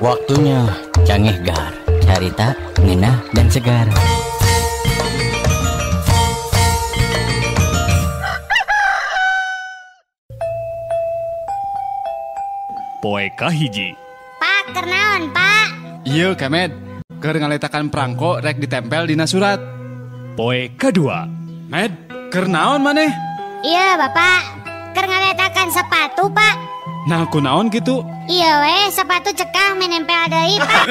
Waktunya Canggih Gar, carita, ngeunah, dan segar. Poe kahiji. Pak, keur naon, Pak? Iya, Kemet. Keur ngaletakan perangko rek ditempel dina surat. Poe kadua. Med, keur naon maneh? Iya, Bapak. Keur ngaletakan sepatu, Pak. Nah, kunaon gitu? Iya we, sepatu cekang menempel deui, Pak.